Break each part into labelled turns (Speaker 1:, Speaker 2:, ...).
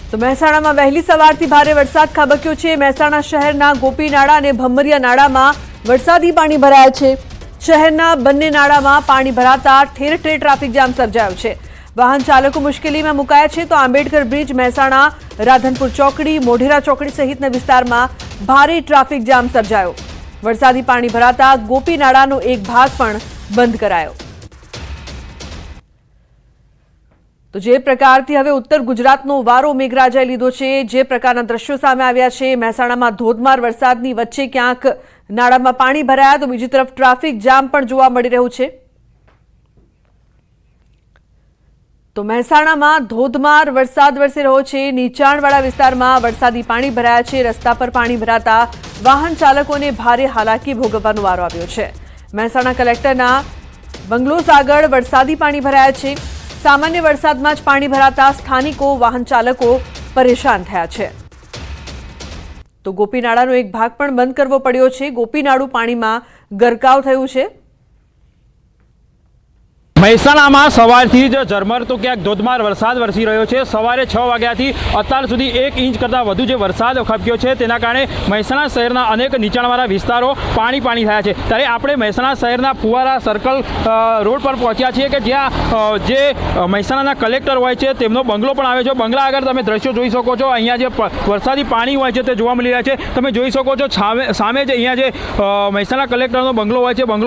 Speaker 1: તો મહેસાણામાં વહેલી સવારથી ભારે વરસાદ ખાબક્યો છે। મહેસાણા શહેરના ગોપીનાળા અને ભમરિયા નાળામાં વરસાદી પાણી ભરાયા છે। શહેરના બંને નાળામાં પાણી ભરાતા ઠેર ઠેર ટ્રાફિક જામ સર્જાયો છે। વાહન ચાલકો મુશ્કેલીમાં મુકાયા છે। તો આંબેડકર બ્રિજ, મહેસાણા, રાધનપુર ચોકડી, મોઢેરા ચોકડી સહિતના વિસ્તારમાં ભારે ટ્રાફિક જામ સર્જાયો। વરસાદી પાણી ભરાતા ગોપીનાળાનો એક ભાગ પણ બંધ કરાયો। તો જે પ્રકારથી હવે ઉત્તર ગુજરાતનો વારો મેઘરાજાએ લીધો છે, જે પ્રકારના દ્રશ્યો સામે આવ્યા છે, મહેસાણામાં ધોધમાર વરસાદની વચ્ચે ક્યાંક નાળામાં પાણી ભરાયા, તો બીજી તરફ ટ્રાફિક જામ પણ જોવા મળી રહ્યું છે। તો મહેસાણામાં ધોધમાર વરસાદ વરસી રહ્યો છે। નીચાણવાળા વિસ્તારમાં વરસાદી પાણી ભરાયા છે। રસ્તા પર પાણી ભરાતા વાહન ચાલકોને ભારે હાલાકી ભોગવવાનો વારો આવ્યો છે। મહેસાણા કલેક્ટરના બંગલોઝ આગળ વરસાદી પાણી ભરાયા છે। સામાન્ય વરસાદમાં જ પાણી ભરાતા સ્થાનિકો, વાહન ચાલકો પરેશાન થયા છે। તો ગોપીનાળાનો એક ભાગ પણ બંધ કરવો પડ્યો છે। ગોપીનાળું પાણીમાં ગરકાવ થયું છે।
Speaker 2: મહેસાણામાં સવારથી જ ઝરમર તો ક્યાંક ધોધમાર વરસાદ વરસી રહ્યો છે। સવારે 6 વાગ્યાથી અત્યાર સુધી 1 ઇંચ કરતાં વધુ જે વરસાદ ખાબક્યો છે, તેના કારણે મહેસાણા શહેરના અનેક નીચાણવાળા વિસ્તારો પાણી થયા છે। ત્યારે આપણે મહેસાણા શહેરના ફુવારા સર્કલ રોડ પર પહોંચ્યા છીએ કે જ્યાં જે મહેસાણાના કલેક્ટર હોય છે તેમનો બંગલો પણ આવે છે। બંગલા આગળ તમે દ્રશ્યો જોઈ શકો છો। અહીંયા જે વરસાદી પાણી હોય છે તે જોવા મળી રહ્યા છે। તમે જોઈ શકો છો સામે જે અહીંયા જે મહેસાણા કલેક્ટરનો બંગલો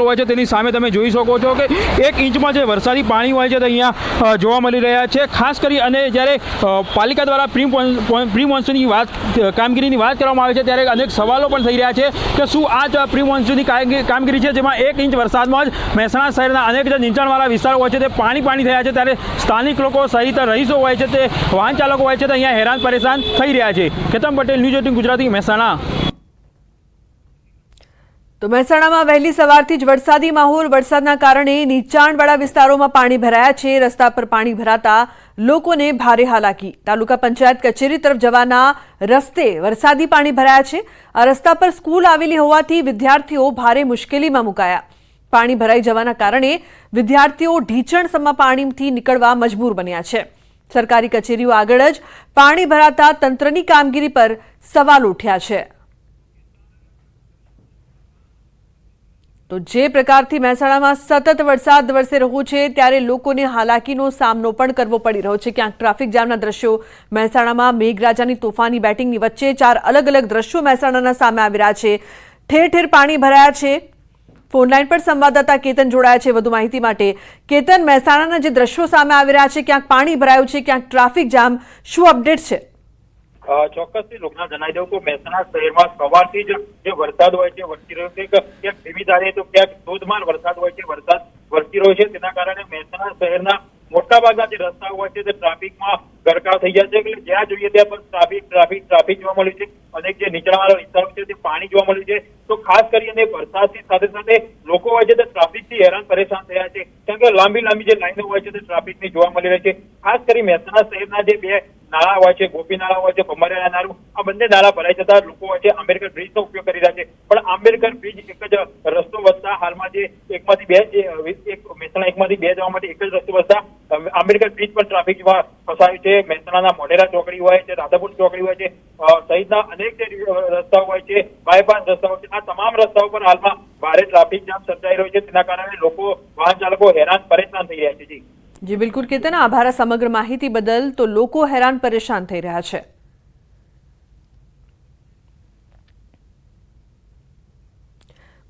Speaker 2: હોય છે તેની સામે તમે જોઈ શકો છો કે 1 ઇંચમાં વરસાદી પાણી હોય છે તો અહીંયા જોવા મળી રહ્યા છે। ખાસ કરી અને જ્યારે પાલિકા દ્વારા પ્રી મોન્સૂનની કામગીરીની વાત કરવામાં આવે છે ત્યારે અનેક સવાલો પણ થઈ રહ્યા છે કે શું આ જ પ્રી મોન્સૂનની કામગીરી છે, જેમાં 1 ઇંચ વરસાદમાં જ મહેસાણા શહેરના અનેક જે નીચાણવાળા વિસ્તારો હોય છે તે પાણી થયા છે। ત્યારે સ્થાનિક લોકો સહિત રહીશો હોય છે, તે વાહન ચાલકો હોય છે, તે અહીંયા હેરાન પરેશાન થઈ રહ્યા છે। કેતન પટેલ, ન્યૂઝ 18 ગુજરાતી, મહેસાણા।
Speaker 1: તો મહેસાણામાં વહેલી સવારથી જ વરસાદી માહોલ। વરસાદના કારણે નીચાણવાળા વિસ્તારોમાં પાણી ભરાયા છે। રસ્તા પર પાણી ભરાતા લોકોને ભારે હાલાકી। તાલુકા પંચાયત કચેરી તરફ જવાના રસ્તે વરસાદી પાણી ભરાયા છે। આ રસ્તા પર સ્કૂલ આવેલી હોવાથી વિદ્યાર્થીઓ ભારે મુશ્કેલીમાં મુકાયા। પાણી ભરાઈ જવાના કારણે વિદ્યાર્થીઓ ઢીચણસમા પાણીથી નીકળવા મજબૂર બન્યા છે। સરકારી કચેરીઓ આગળ જ પાણી ભરાતા તંત્રની કામગીરી પર સવાલ ઉઠ્યા છે। તો જે પ્રકારથી મહેસાણામાં સતત વરસાદ વરસી રહ્યો છે, ત્યારે લોકોને હાલાકીનો સામનો પણ કરવો પડી રહ્યો છે। ક્યાંક ટ્રાફિક જામના દ્રશ્યો મહેસાણામાં મેઘરાજાની તોફાની બેટિંગની વચ્ચે 4 અલગ અલગ દ્રશ્યો મહેસાણાના સામે આવી રહ્યા છે। ઠેર ઠેર પાણી ભરાયા છે। ફોનલાઈન પર સંવાદદાતા કેતન જોડાયા છે વધુ માહિતી માટે। કેતન, મહેસાણાના જે દ્રશ્યો સામે આવી રહ્યા છે, ક્યાંક પાણી ભરાયું છે, ક્યાંક ટ્રાફિક જામ, શું અપડેટ છે?
Speaker 3: ચોક્કસથી લોકોને જણાવી દઉં કે મહેસાણા શહેરમાં સવારથી જ જે વરસાદ હોય છે વરસી રહ્યો છે, ક્યાંક ધીમી ધારે તો ક્યાંક ધોધમાર વરસાદ હોય છે, વરસાદ વરસી રહ્યો છે। તેના કારણે મહેસાણા શહેરના મોટાભાગના જે રસ્તાઓ હોય છે તે ટ્રાફિકમાં ગરકાવ થઈ ગયા છે। એટલે જ્યાં જોઈએ ત્યાં પણ ટ્રાફિક જોવા મળ્યું છે। અનેક જે નીચાણવાળા વિસ્તારો છે તે પાણી જોવા મળ્યું છે। તો ખાસ કરીને વરસાદની સાથે સાથે લોકો હોય છે તે ટ્રાફિકથી હેરાન પરેશાન થયા છે, કારણ કે લાંબી જે લાઈનો હોય છે તે ટ્રાફિકની જોવા મળી રહી છે। ખાસ કરી મહેસાણા શહેરના જે 2 નાળા હોય છે, ગોપીનાળા હોય છે, ભમરિયા નાળું, આ બંને નાળા ભરાઈ જતા લોકો હોય છે આંબેડકર બ્રિજનો ઉપયોગ કરી રહ્યા છે। પણ આંબેડકર બ્રિજ એક જ રસ્તો વધતા હાલમાં જે એકમાંથી બે મહેસાણા એકમાંથી 2 જવા માટે એક જ રસ્તો વધતા આંબેડકર બ્રિજ પર ટ્રાફિક જોવા ફસાયું છે। મહેસાણાના મોઢેરા ચોકડી હોય છે, રાધાપુર ચોકડી હોય છે સહિતના અનેક જે રસ્તાઓ હોય છે, બાયપાસ રસ્તાઓ છે, આ તમામ રસ્તાઓ પર હાલમાં ભારે ટ્રાફિક જામ સર્જાઈ રહ્યો છે। તેના કારણે લોકો, વાહન ચાલકો હેરાન પરેશાન થઈ રહ્યા છે।
Speaker 1: જી બિલકુલ કેતન, આભાર આ સમગ્ર માહિતી બદલ। તો લોકો હેરાન પરેશાન થઈ રહ્યા છે।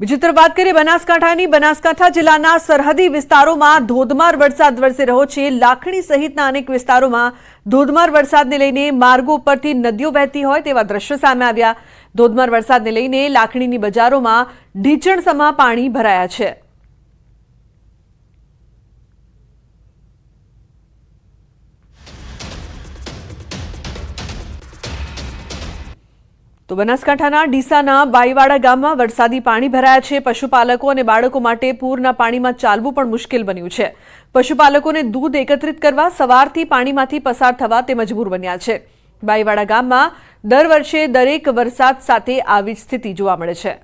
Speaker 1: બીજી તરફ વાત કરીએ બનાસકાંઠાની। બનાસકાંઠા જિલ્લાના સરહદી વિસ્તારોમાં ધોધમાર વરસાદ વરસી રહ્યો છે। લાખણી સહિતના અનેક વિસ્તારોમાં ધોધમાર વરસાદને લઈને માર્ગો પરથી નદીઓ વહેતી હોય તેવા દ્રશ્યો સામે આવ્યા। ધોધમાર વરસાદને લઈને લાખણીની બજારોમાં ઢીચણસમા પાણી ભરાયા છે। તો બનાસકાંઠાના ડીસાના બાઈવાડા ગામમાં વરસાદી પાણી ભરાયા છે। પશુપાલકો અને બાળકો માટે પૂરના પાણીમાં ચાલવું પણ મુશ્કેલ બન્યું છે। પશુપાલકોને દૂધ એકત્રિત કરવા સવારથી પાણીમાંથી પસાર થવા તે મજબૂર બન્યા છે। બાઈવાડા ગામમાં દર વર્ષે દરેક વરસાદ સાથે આવી જ સ્થિતિ જોવા મળે છે।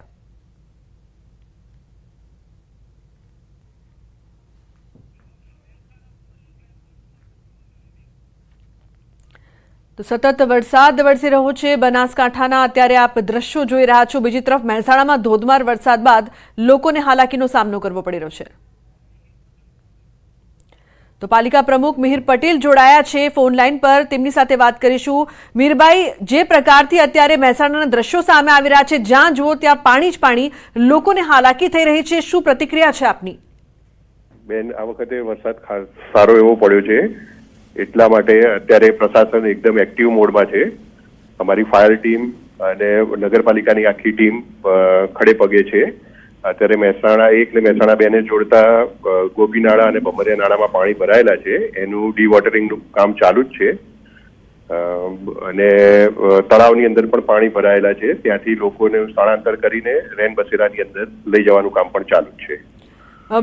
Speaker 1: તો સતત વરસાદ વરસી રહ્યો છે બનાસકાંઠાના અત્યારે આપ દ્રશ્યો જોઈ રહ્યા છો। બીજી તરફ મહેસાણામાં ધોધમાર વરસાદ બાદ લોકોને હાલાકીનો સામનો કરવો પડી રહ્યો છે। તો પાલિકા પ્રમુખ મિહિર પટેલ જોડાયા છે ફોન લાઈન પર, તેમની સાથે વાત કરીશું। મિહિરભાઈ, જે પ્રકારથી અત્યારે મહેસાણાના દ્રશ્યો સામે આવી રહ્યા છે, જ્યાં જુઓ ત્યાં પાણી જ પાણી, લોકોને હાલાકી થઈ રહી છે, શું પ્રતિક્રિયા છે આપની?
Speaker 4: બેન, આ વખતે વરસાદ સારો એવો પડ્યો છે, એટલા માટે અત્યારે પ્રશાસન એકદમ એક્ટિવ મોડમાં છે। અમારી ફાયર ટીમ અને નગરપાલિકાની આખી ટીમ ખડે પગે છે। અત્યારે મહેસાણા 1 ને મહેસાણા 2 ને જોડતા ગોપીનાળા અને બમરિયા નાળામાં પાણી ભરાયેલા છે, એનું ડીવોટરિંગનું કામ ચાલુ જ છે અને તળાવની અંદર પણ પાણી ભરાયેલા છે, ત્યાંથી લોકોને સ્થળાંતર કરીને રેન બસેરાની અંદર લઈ જવાનું કામ પણ ચાલુ જ છે।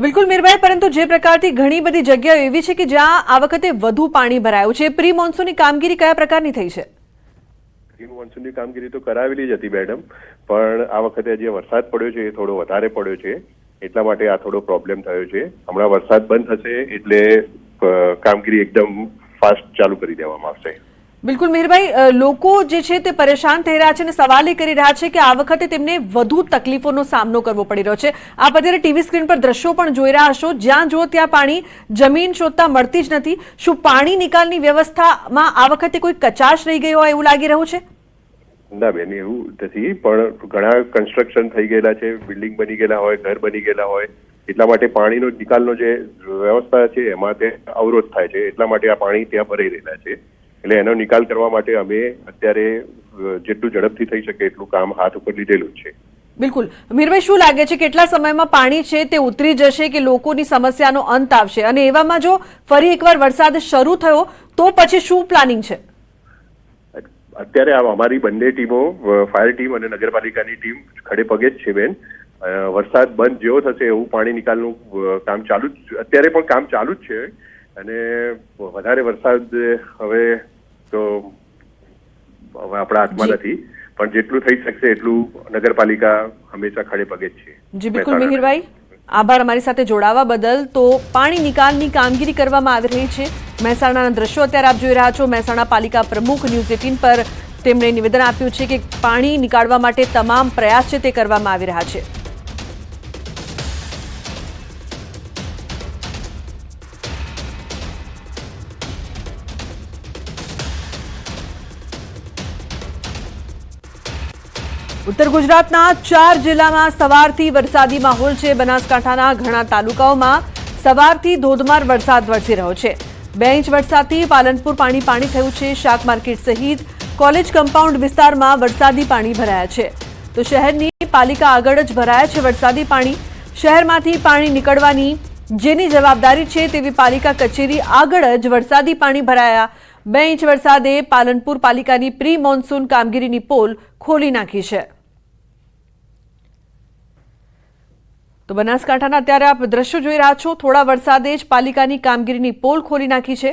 Speaker 1: બિલકુલ મીરભાઈ, પરંતુ જે પ્રકારથી ઘણી બધી જગ્યાઓ એવી છે કે જ્યાં આ વખતે વધુ પાણી ભરાયું છે, પ્રી મોન્સૂનની કામગીરી કયા પ્રકારની થઈ છે?
Speaker 4: પ્રી મોન્સૂનની કામગીરી તો કરાવેલી જ હતી મેડમ, પણ આ વખતે જે વરસાદ પડ્યો છે એ થોડો વધારે પડ્યો છે, એટલા માટે આ થોડો પ્રોબ્લેમ થયો છે। હમણાં વરસાદ બંધ થશે એટલે કામગીરી એકદમ ફાસ્ટ ચાલુ કરી દેવામાં આવશે।
Speaker 1: બિલકુલ મીરભાઈ, લોકો જે છે તે પરેશાન થઈ રહ્યા છે અને સવાલ એ કરી રહ્યા છે કે આ વખતે તેમને વધુ તકલીફોનો સામનો કરવો પડી રહ્યો છે। આપ અત્યારે ટીવી સ્ક્રીન પર દ્રશ્યો પણ જોઈ રહ્યા હશો, જ્યાં જુઓ ત્યાં પાણી, જમીન શોધતા મળતી જ નથી। શું પાણી નિકાલની વ્યવસ્થામાં આ વખતે કોઈ કચાશ રહી ગઈ હોય એવું લાગી રહ્યું છે?
Speaker 4: ના બેન, એવું નથી, પણ ઘણા કન્સ્ટ્રક્શન થઈ ગયેલા છે, બિલ્ડિંગ બની ગયેલા હોય, ઘર બની ગયેલા હોય, એટલા માટે પાણીનો નિકાલનો જે વ્યવસ્થા છે એમાં તે અવરોધ થાય છે, એટલા માટે આ પાણી ત્યાં ભરાઈ રહેલા છે। એટલે એનો નિકાલ કરવા માટે અમે અત્યારે જેટલું ઝડપથી થઈ શકે એટલું કામ હાથ ઉપર લીધેલું છે।
Speaker 1: બિલકુલ મીરભાઈ, શું લાગે છે કેટલા સમયમાં પાણી છે તે ઉતરી જશે કે લોકોની સમસ્યાનો અંત આવશે? અને એવામાં જો ફરી એકવાર વરસાદ શરૂ થયો તો પછી શું પ્લાનિંગ છે?
Speaker 4: અત્યારે અમારી બંને ટીમો, ફાયર ટીમ અને નગરપાલિકાની ટીમ ખડે પગે જ છે બેન। વરસાદ બંધ જેવો થશે એવું પાણી નિકાલનું કામ ચાલુ જ, અત્યારે પણ કામ ચાલુ જ છે અને વધારે વરસાદ હવે તો હવે આપણા હાથમાં નથી, પણ જેટલું થઈ શકશે એટલું નગરપાલિકા હંમેશા ખડે પગે જ છે।
Speaker 1: જી બિલકુલ મિહિરભાઈ, આભાર અમારી સાથે જોડાવા બદલ। તો પાણી નિકાલની કામગીરી કરવામાં આવી રહી છે। મહેસાણાના દ્રશ્યો અત્યારે આપ જોઈ રહ્યા છો। મહેસાણા પાલિકા પ્રમુખ ન્યૂઝ 18 પર તેમણે નિવેદન આપ્યું છે કે પાણી નીકાળવા માટે તમામ પ્રયાસ છે તે કરવામાં આવી રહ્યા છે। ઉત્તર ગુજરાતના 4 જિલ્લામાં સવારથી વરસાદી માહોલ છે। બનાસકાંઠાના ઘણા તાલુકાઓમાં સવારથી ધોધમાર વરસાદ વરસી રહ્યો છે। 2 ઇંચ વરસાદથી પાલનપુર પાણી થયું છે। શાક માર્કેટ સહિત કોલેજ કમ્પાઉન્ડ વિસ્તારમાં વરસાદી પાણી ભરાયા છે। તો શહેરની પાલિકા આગળ જ ભરાયા છે વરસાદી પાણી। શહેરમાંથી પાણી નીકળવાની જેની જવાબદારી છે તેવી પાલિકા કચેરી આગળ જ વરસાદી પાણી ભરાયા। 2 ઇંચ વરસાદે પાલનપુર પાલિકાની પ્રી મોન્સૂન કામગીરીની પોલ ખોલી નાખી છે। તો બનાસકાંઠાના અત્યારે આપ દ્રશ્યો જોઈ રહ્યા છો, થોડા વરસાદે જ પાલિકાની કામગીરીની પોલ ખોલી નાખી છે।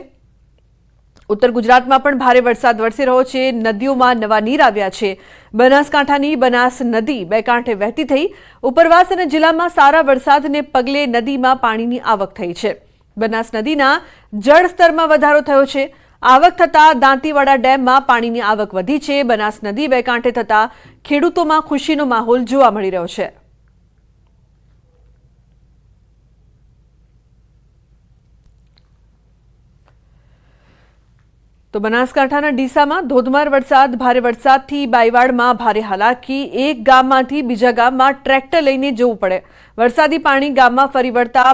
Speaker 1: ઉત્તર ગુજરાતમાં પણ ભારે વરસાદ વરસી રહ્યો છે। નદીઓમાં નવા નીર આવ્યા છે। બનાસકાંઠાની બનાસ નદી 2 કાંઠે વહેતી થઈ। ઉપરવાસ અને જિલ્લામાં સારા વરસાદને પગલે નદીમાં પાણીની આવક થઈ છે। બનાસ નદીના જળસ્તરમાં વધારો થયો છે। આવક થતા દાંતીવાડા ડેમમાં પાણીની આવક વધી છે। બનાસ નદી 2 કાંઠે થતા ખેડૂતોમાં ખુશીનો માહોલ જોવા મળી રહ્યો છે। તો બનાસકાંઠાના ડીસામાં ધોધમાર વરસાદ, ભારે વરસાદથી બાઈવાડમાં ભારે હાલાકી। એક ગામમાંથી બીજા ગામમાં ટ્રેક્ટર લઈને જવું પડે। વરસાદી પાણી ગામમાં ફરી વળતા